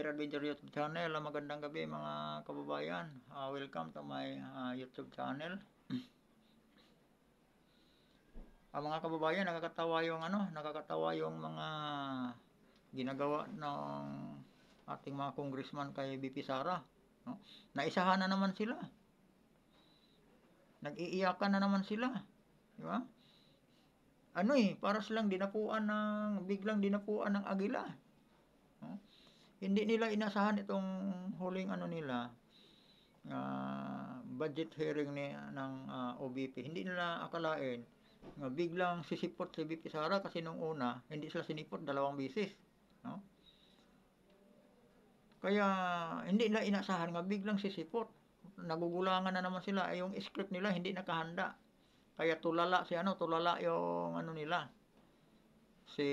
Adventure YouTube channel. Magandang gabi mga kababayan. Welcome to my YouTube channel. Mga kababayan, nakakatawa yung mga ginagawa ng ating mga congressman kay BP Sara, no? Naisahan na naman sila. Nag-iiyakan na naman sila, di ba? Para silang biglang dinapuan ng agila. No? Hindi nila inasahan itong huling budget hearing ng OBP. Hindi nila akalain na biglang sisipot si BP Sara kasi nung una hindi sila sinipot 2 beses, no? Kaya hindi nila inasahan nga biglang sisipot. Nagugulangan na naman sila, yung script nila hindi nakahanda. Kaya tulala yung nila, si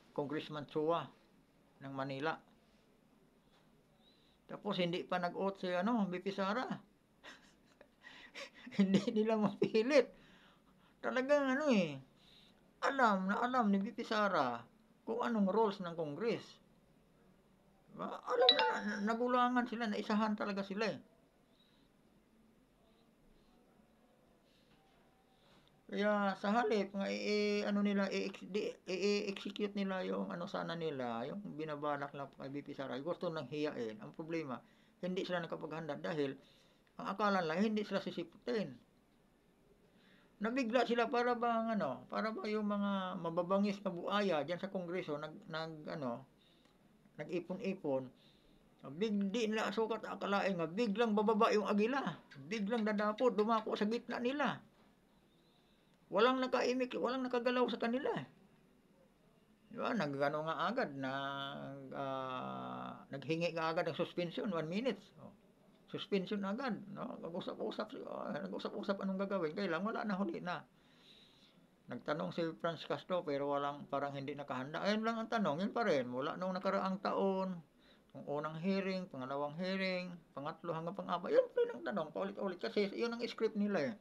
Congressman Chua ng Manila. Tapos hindi pa nag-oath si BP Sara. Hindi nila mapilit. Talagang alam ni BP Sara kung anong rules ng Congress. Alam na, nagulangan sila, naisahan talaga sila eh. Kaya sa halip nga i-execute nila yung sana nila, yung binabalak lang kay BP Sara, gusto nang hiyain. Ang problema, hindi sila nakapaghanda dahil ang akala lang hindi sila sisiputin. Nabigla sila para ba yung mga mababangis na buaya diyan sa Kongreso nag-ipon-ipon. Di nila sukat akalain nga biglang bababa yung agila. Biglang dadapot, dumako sa gitna nila. Walang nakaimik, walang nakagalaw sa kanila. Diba? Nagano nga agad naghingi nga agad ng suspension 1 minute. Suspension agad, no? Nag-usap-usap anong gagawin. Kaya lang wala na, huli na. Nagtanong si Franz Castro pero parang hindi nakahanda. Ayun lang ang tanong, yun pa rin. Mula nung nakaraang taon, yung unang hearing, pangalawang hearing, pangatlo hanggang pang-apat, yun pa rin ang tanong, paulit-ulit kasi yun ang script nila eh.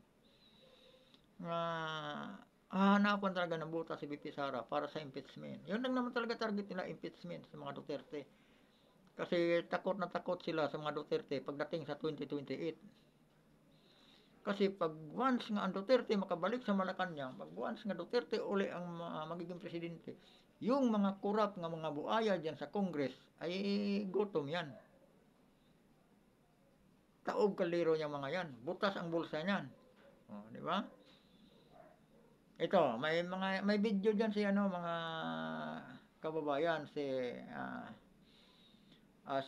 Hahanapan talaga ng butas si BP Sara para sa impeachment. Yun lang naman talaga target nila, impeachment sa mga Duterte. Kasi takot na takot sila sa mga Duterte pagdating sa 2028. Kasi pag once nga ang Duterte makabalik sa Malacanang, pag once nga Duterte uli ang magiging presidente, yung mga kurap nga mga buaya diyan sa Congress ay gutom yan. Taob kaliro niya mga yan. Butas ang bulsa niyan. Di ba? Ito, may video diyan si mga kababayan, si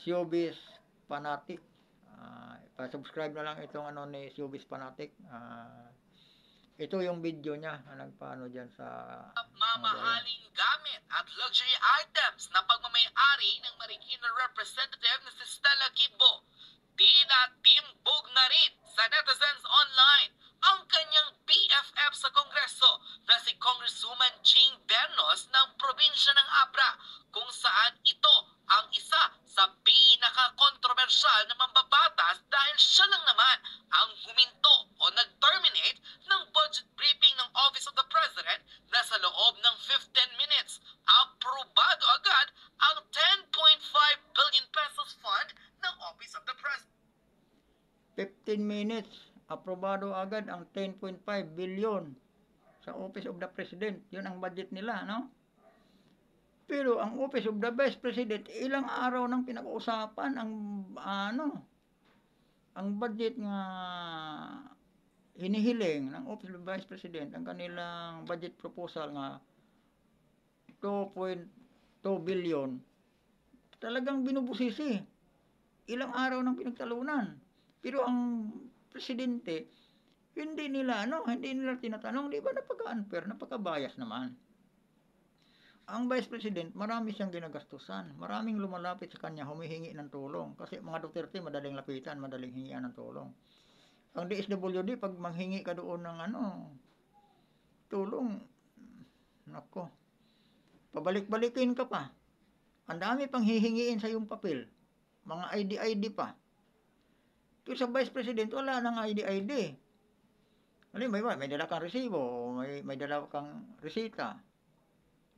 Showbiz Fanatic. Pa-subscribe na lang itong ni Showbiz Fanatic. Ito yung video niya nagpaano diyan sa mamahaling gamit at luxury items na pagmamay-ari ng Marikina representative na si Stella Kibo. Tinatimbog na rin sa netizens online ang kanyang BFF sa Kongreso na si Congresswoman Ching Bernos ng probinsya ng Abra, kung saan ito ang isa sa pinaka-kontrobersyal na mambabatas dahil siya lang naman ang huminto o nag-terminate ng budget briefing ng Office of the President na sa loob ng 15 minutes, aprobado agad ang 10.5 billion pesos fund ng Office of the President. 15 minutes, aprobado agad ang 10.5 billion sa Office of the President. Yun ang budget nila, no? Pero ang Office of the Vice President, ilang araw nang pinag-uusapan ang budget nga hinihiling ng Office of the Vice President, ang kanilang budget proposal nga 2.2 billion. Talagang binubusisi. Ilang araw nang pinagtalunan. Pero ang presidente, hindi nila tinatanong, di ba napaka-unfair, napaka-bias naman. Ang Vice President, marami siyang ginagastusan. Maraming lumalapit sa kanya, humihingi ng tulong. Kasi mga Duterte, madaling lapitan, madaling hingian ng tulong. Ang DSWD, pag manghingi ka doon ng tulong, nako, pabalik-balikin ka pa. Ang dami pang hihingiin sa yung papel. Mga ID pa. Pero sa Vice President, wala nang ID. May dala kang resibo, may dala kang resita.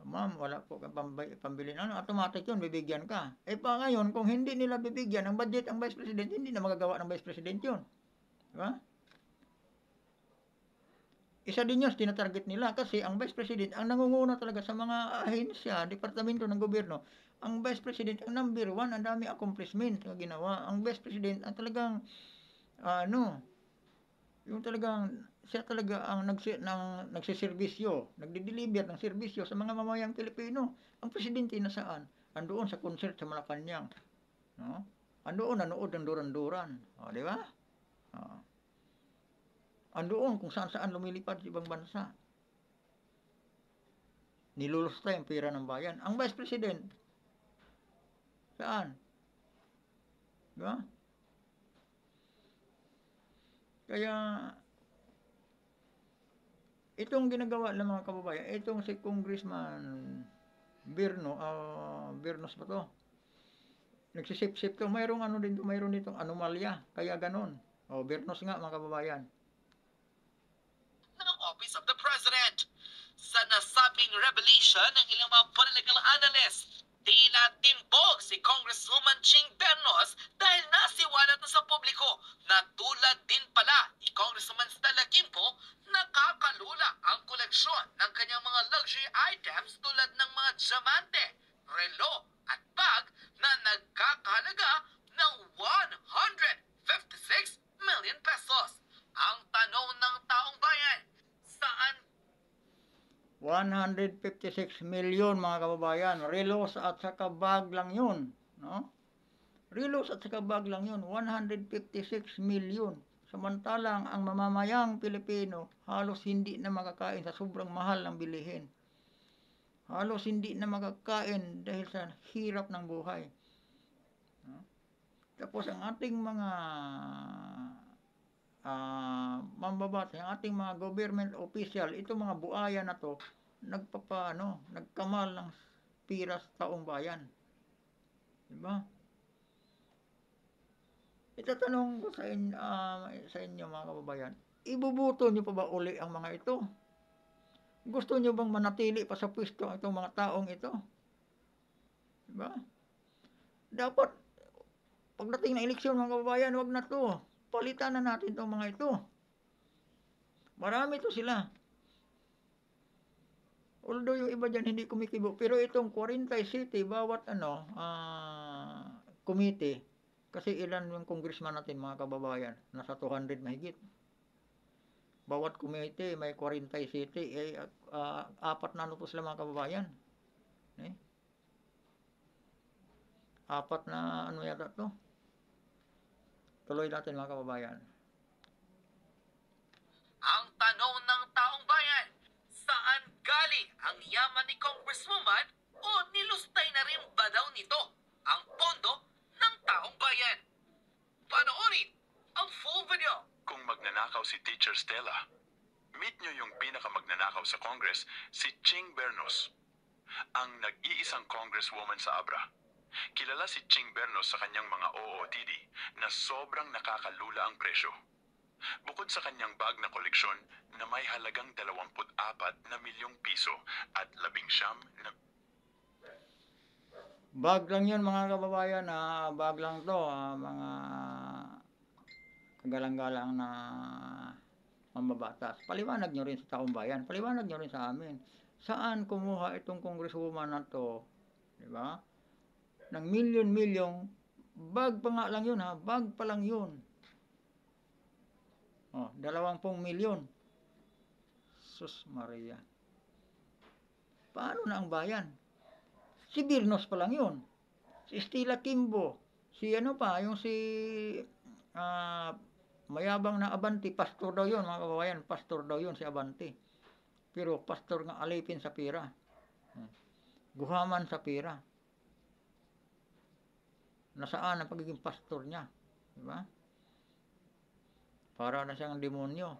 Ma'am, wala po kang pambili ng ano, automatic yun, bibigyan ka. Eh pa ngayon, kung hindi nila bibigyan ng budget ang Vice President, hindi na magagawa ng Vice President yun. Di ba? Isa din yun, tinatarget nila kasi ang Vice President, ang nangunguna talaga sa mga ahensya, departamento ng gobyerno, ang Vice President, ang number one, ang dami accomplishment na ginawa. Ang Vice President, ang talagang, ano, yung talagang, siya talaga ang nagsiservisyo, nagdi-deliver ng serbisyo sa mga mamayang Pilipino. Ang presidente nasaan? Andoon sa concert sa Malacanang. No? Andoon nanood ng duran-duran. O, di ba? O. Andoon kung saan-saan lumilipad sa ibang bansa. Nilulusta yung pera ng bayan. Ang Vice President, saan? Di ba? Kaya, itong ginagawa ng mga kababayan, itong si Congressman Bernos ba to? Nagsisip-sip to, mayroong ano din to, mayroon ditong anomalya, kaya ganon. O, Bernos nga mga kababayan. Ng Office of the President. Sa nasabing revelation ng ilang mga political analyst, tila timbog si Congresswoman Ching Bernos dahil nasiwalat na sa publiko na tulad din pala ni Congresswoman Stella Kimpo, nakakalula ang koleksyon ng kanyang mga luxury items tulad ng mga diamante, relo at bag na nagkakahalaga ng 156 million pesos. Ang tanong ng taong bayan, saan 156 million mga kababayan. Relos at saka bag lang yun. No? Relos at saka bag lang yun. 156 million. Samantalang ang mamamayang Pilipino halos hindi na makakain sa sobrang mahal ng bilihin. Halos hindi na makakain dahil sa hirap ng buhay. No? Tapos ang ating mga mambabatas, ang ating mga government official, itong mga buaya na to, nagkamal ng piras taong bayan. Diba? Itatanong ko sa inyo mga kababayan, ibubuto nyo pa ba uli ang mga ito? Gusto nyo bang manatili pa sa pwesto itong mga taong ito? Diba? Dapat, pagdating na eleksyon mga kababayan, wag na to. Palitan na natin itong mga ito. Marami to sila. Although yung iba dyan hindi kumikibo, pero itong 40 city, bawat committee, kasi ilan yung congressman natin mga kababayan, nasa 200 mahigit. Bawat committee may 40 city, apat na ano po sila mga kababayan. Eh? Apat na ano yata to. Tuloy natin mga kababayan. ang tanong ng taong bayan, saan galing ang yaman ni Congresswoman o nilustay na rin ba daw nito ang pondo ng taong bayan? Panoorin ang full video. Kung magnanakaw si Teacher Stella, meet nyo yung pinakamagnanakaw sa Congress, si Ching Bernos, ang nag-iisang congresswoman sa Abra. Kilala si Ching Bernos sa kanyang mga OOTD na sobrang nakakalula ang presyo. Bukod sa kanyang bag na koleksyon na may halagang 24 na milyong piso at 19 na Bag lang yun mga kababayan, bag lang to, mga kagalang-galang na mambabatas. Paliwanag nyo rin sa taong bayan, paliwanag nyo rin sa amin. Saan kumuha itong congresswoman na to, di ba? Ng milyon-milyong, bag pa nga lang yun bag pa lang yun. 20 milyon. Sus Maria. Paano na ang bayan? Si Bernos pa lang yun. Si Stella Kimbo. Si ano pa, yung si mayabang na Abante, pastor daw yun mga kababayan. Pastor daw yun si Abante. Pero pastor nga alipin sa pera. Guhaman sa pera. Nasaan ang pagiging pastor niya? Diba? Para na siyang demonyo.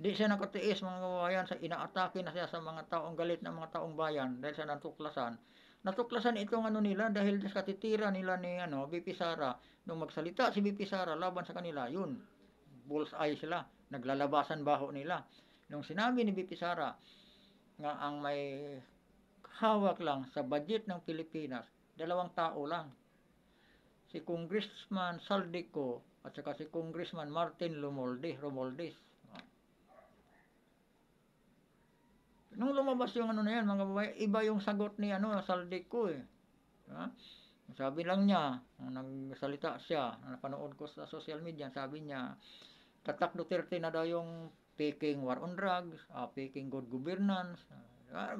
Di siya nakatiis mga kababayan sa inaatake na siya sa mga taong galit na mga taong bayan dahil sa natuklasan. Natuklasan itong nila dahil sa katitira nila ni BP Sara. Nung magsalita si BP Sara laban sa kanila, yun. Bullseye sila. Naglalabasan baho nila. Nung sinabi ni BP Sara nga ang may hawak lang sa budget ng Pilipinas, 2 tao lang. Si Congressman Saldico at saka si Congressman Martin Romualdez. Nung lumabas yung ano na yan, mga babae, iba yung sagot ni Saldico eh. Ha? Sabi lang niya, nung nagsalita siya, napanood ko sa social media, sabi niya, Tatak Duterte na daw yung peking war on drugs, peking good governance.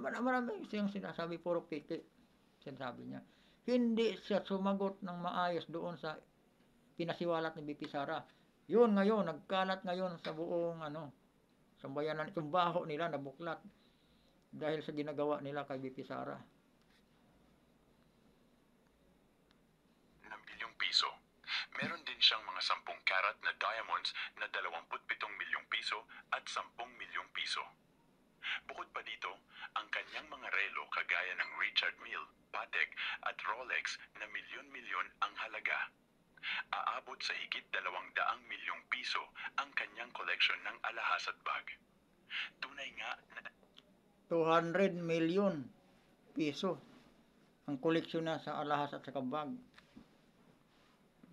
Marami siyang sinasabi, puro peke. Sinasabi niya. Hindi siya sumagot ng maayos doon sa pinasiwalat ni BP Sara. Yun ngayon, nagkalat ngayon sa buong sambayanan, itong baho nila na buklat dahil sa ginagawa nila kay BP Sara. Ng bilyong piso. Meron din siyang mga 10 karat na diamonds na 27 milyong piso at 10 milyong piso. Bukod pa dito, ang kanyang mga relo kagaya ng Richard Mille, Patek at Rolex na milyon-milyon ang halaga. Aabot sa higit 200 milyong piso ang kanyang koleksyon ng alahas at bag. Tunay nga na 200 million piso ang koleksyon na sa alahas at sa bag.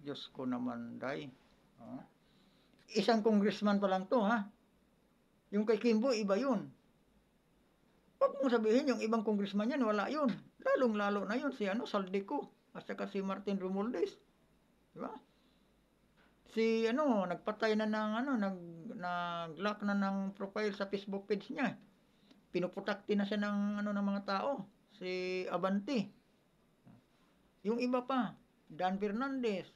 Diyos ko naman, day. Isang congressman pa lang to, ha? Yung kay Kimbo, iba yun. Huwag mong sabihin, yung ibang congressman yan, wala yun. Lalong-lalo na yun, si Saldico, at saka si Martin Romualdez. Diba? Si nagpatay na ng nag-lock na ng profile sa Facebook page niya. Pinuputakti na siya ng ng mga tao. Si Abante. Yung iba pa, Dan Fernandez.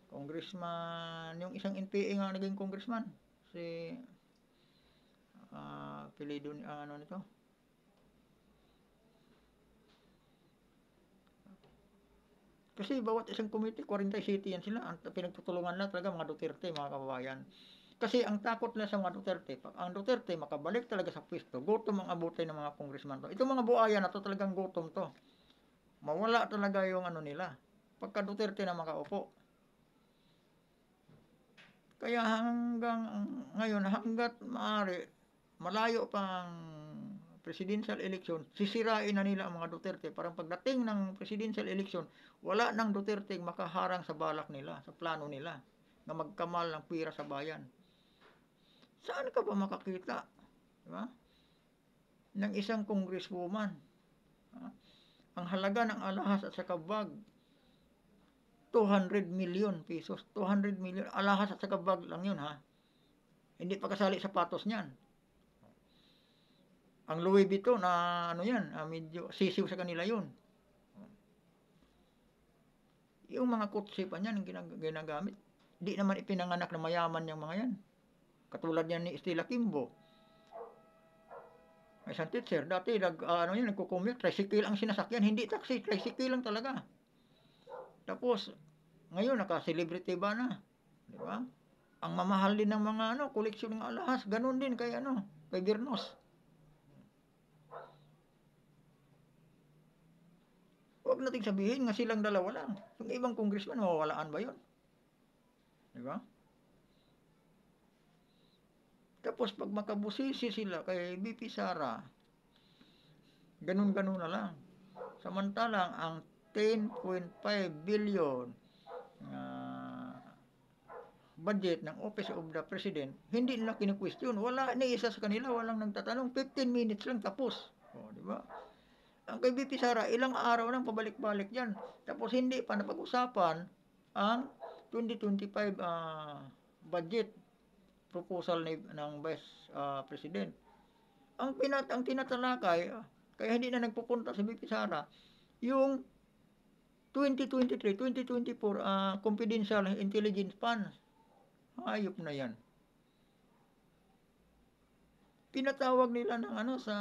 Congressman, yung isang NPA nga naging congressman. Si apelyido nito. Kasi bawat isang committee, 47 yan sila. Ang pinagtutulungan lang talaga mga Duterte, mga kababayan. Kasi ang takot nila sa mga Duterte, pag ang Duterte makabalik talaga sa pwesto, gutom ang abutin ng mga congressman to. Itong mga buaya na to talagang gutom to. Mawala talaga yung nila. Pagka Duterte na makaupo. Kaya hanggat maaari, malayo pang presidential election, sisirain na nila ang mga Duterte. Parang pagdating ng presidential election, wala nang Duterte makaharang sa balak nila, sa plano nila, na magkamal ng pira sa bayan. Saan ka ba makakita? Diba? Ng isang congresswoman. Ang halaga ng alahas at saka bag, 200 million pesos. 200 million. Alahas at saka bag lang yun, ha? Hindi pa kasali sapatos niyan. Ang Louis Vuitton na medyo sisiw sa kanila yun. Yung mga kutsi pa niyan ginagamit. Di naman ipinanganak na mayaman yung mga yan. Katulad yan ni Stella Kimbo. May isang teacher, dati nagko-commute, tricycle ang sinasakyan, hindi taxi, tricycle lang talaga. Tapos, ngayon naka-celebrity ba na? Di ba? Ang mamahal din ng mga koleksyon ng alahas, ganun din kay kay Bernos. Huwag nating sabihin nga silang dalawa lang. Yung ibang congressman, mawawalaan ba yun? Di ba? Tapos pag makabusisi sila kay BP Sara, ganun-ganun na lang. Samantalang ang 10.5 billion budget ng Office of the President, hindi nila kinu-question. Wala ni isa sa kanila, walang nagtatanong. 15 minutes lang tapos. Di ba? Ang kay BP Sara, ilang araw nang pabalik-balik yan. Tapos hindi pa napag-usapan ang 2025 budget proposal ng Vice President. Ang tinatalakay, kaya hindi na nagpupunta si BP Sara, yung 2023-2024 confidential intelligence funds. Hayop na yan. Pinatawag nila ng sa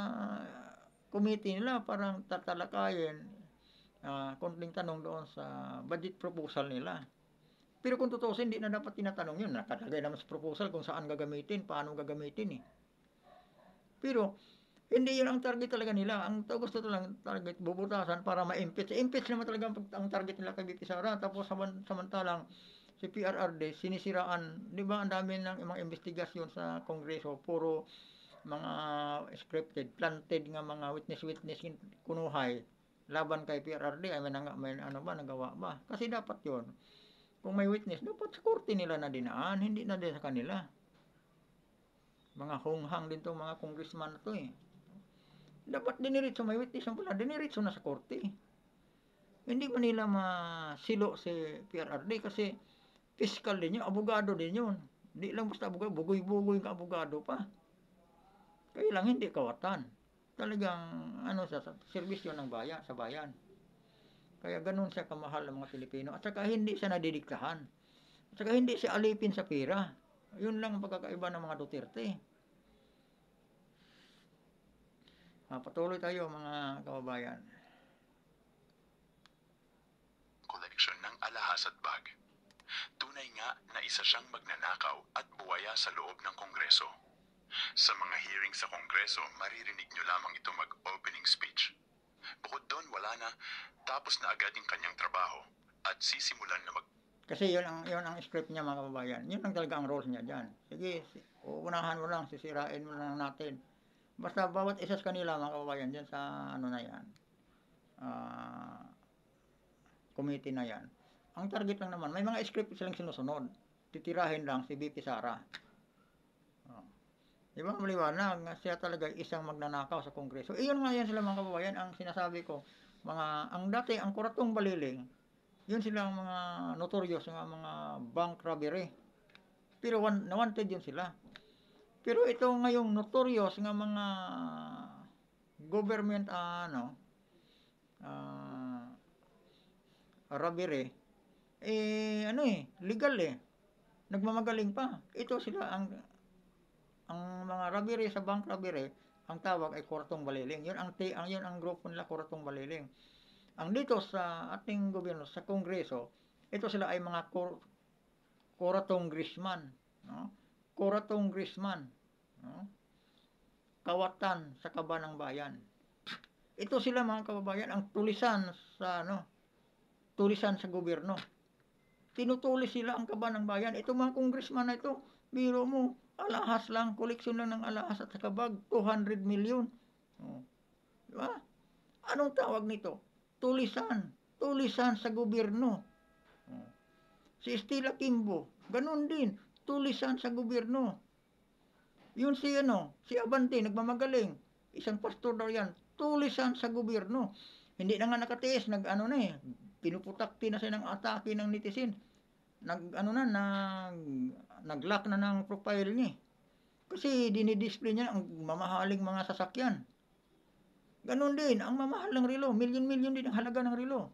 committee nila parang tatalakayin konting tanong doon sa budget proposal nila. Pero kung tutusin, hindi na dapat tinatanong yun. Nakalagay naman sa proposal kung saan gagamitin, paano gagamitin eh. Pero, hindi yun ang target talaga nila. Ang gusto talagang target, bubutasan para ma-impeach. Impeach naman talaga ang target nila kay BP Sara. Tapos samantalang si PRRD, sinisiraan. Di ba ang dami ng mga investigasyon sa Kongreso, puro mga scripted, planted nga mga witness kunuhay laban kay PRRD ay may ano ba nagawa ba? Kasi dapat 'yon. Kung may witness, dapat sa korte nila na dinaan, hindi na din sa kanila. Mga hunghang din 'tong mga congressman na 'to eh. Dapat diniretso may witness pala, diniretso na sa korte. Hindi ba nila masilo si PRRD kasi fiscal din yun, abogado din yun. Hindi lang basta abogado, bugoy-bugoy ka abogado pa. Kaya lang hindi kawatan. Talagang ano sa serbisyo ng bayan, sa bayan. Kaya ganun siya kamahal ng mga Pilipino. At saka hindi siya nadidiktahan. At saka hindi siya alipin sa pera. Yun lang ang pagkakaiba ng mga Duterte. Patuloy tayo mga kababayan. Koleksyon ng alahas at bag. Tunay nga na isa siyang magnanakaw at buwaya sa loob ng Kongreso. Sa mga hearing sa Kongreso, maririnig nyo lamang ito mag-opening speech. Bukod doon, wala na, tapos na agad yung kanyang trabaho at sisimulan na Kasi yun ang script niya mga kababayan. Yun ang talaga ang role niya dyan. Sige, uunahan mo lang, sisirain mo lang natin. Basta bawat isa sa kanila mga kababayan dyan sa ano na yan, committee na yan. Ang target lang naman, may mga script silang sinusunod. Titirahin lang si VP Sara. Di ba maliwanag nga siya talaga isang magnanakaw sa Kongreso. Iyon nga yan sila mga kababayan ang sinasabi ko. Ang dati, ang Kuratong Baliling, yun silang mga notorious, mga bank robbery. Pero na-wanted yun sila. Pero ito ngayong notorious nga mga government robbery, legal nagmamagaling pa. Ito sila ang mga robbery sa bank robbery, ang tawag ay Kuratong Baliling. Yun ang grupo nila, Kuratong Baliling. Ang dito sa ating gobyerno, sa Kongreso, ito sila ay mga Kuratong Grisman, no? Kuratong Grisman, no? Kawatan sa kaba ng bayan. Ito sila mga kababayan ang tulisan sa gobyerno. Tinutulis sila ang kaba ng bayan. Ito mga congressman na ito, biro mo, alahas lang, koleksyon lang ng alahas at kabag, 200 million. Diba? Anong tawag nito? Tulisan sa gobyerno. Si Stella Kimbo, ganun din, tulisan sa gobyerno. Yun si Abante, nagmamagaling, isang pastor daw yan, tulisan sa gobyerno. Hindi na nga nakatiis, pinuputakti na siya ng atake ng netizen. Nag-lock na ng profile niya. Kasi dinidisplay niya ang mamahaling mga sasakyan. Ganon din, ang mamahal ng relo, milyon-milyon din ang halaga ng relo.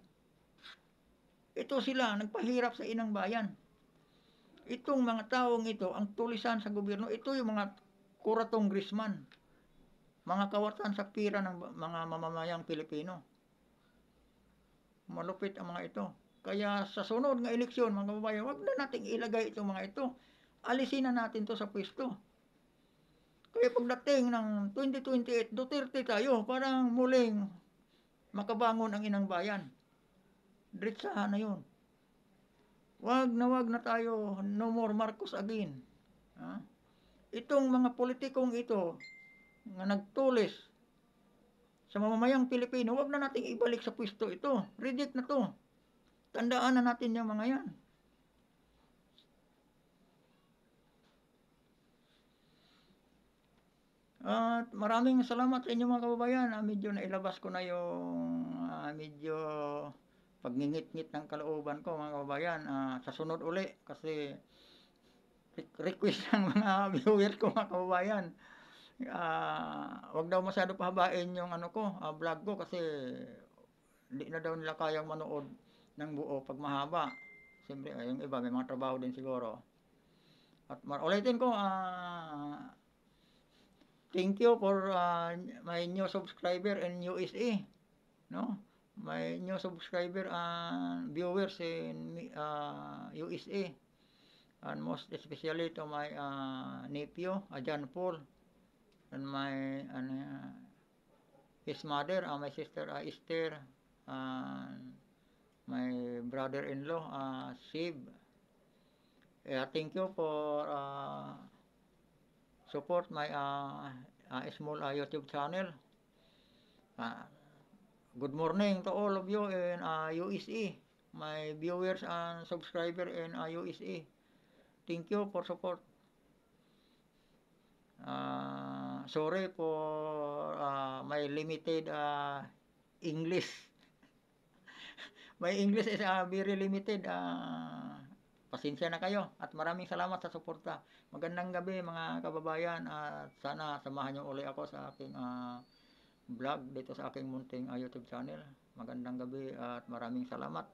Ito sila, nagpahirap sa inang bayan. Itong mga taong ito, ang tulisan sa gobyerno, ito yung mga Kuratong Grisman. Mga kawatan sa pira ng mga mamamayang Pilipino. Malupit ang mga ito. Kaya sa sunod ng eleksyon, mga kababayan, wag na nating ilagay itong mga ito. Alisin na natin to sa pwesto. Kaya pagdating ng 2028, Duterte tayo, parang muling makabangon ang inang bayan. Diretsahan na yun. Wag na tayo, no more Marcos again. Itong mga politikong ito, nga nagtulis sa mamamayang Pilipino, wag na nating ibalik sa pwesto ito. Reject na to. Tandaan na natin yung mga yan. At maraming salamat sa inyo mga kababayan. Medyo nailabas ko na yung medyo pagngingit-ngit ng kalooban ko mga kababayan. Sa sunod uli kasi request ng mga viewers ko mga kababayan. Wag daw masyado pahabain yung vlog ko kasi hindi na daw nila kayang manood ng buo pag mahaba. Siyempre, yung iba may mga trabaho din siguro. At ulitin ko, thank you for my new subscriber in USA. No? My new subscriber and viewers in USA. And most especially to my nephew, John Paul. And my his mother, my sister Esther, and my brother-in-law, Sib. Thank you for support my small YouTube channel. Good morning to all of you in USA, my viewers and subscriber in USA. Thank you for support. Sorry for my limited English. My English is very limited. Pasensya na kayo at maraming salamat sa suporta. Magandang gabi mga kababayan at sana samahan niyo uli ako sa aking vlog dito sa aking munting YouTube channel. Magandang gabi at maraming salamat.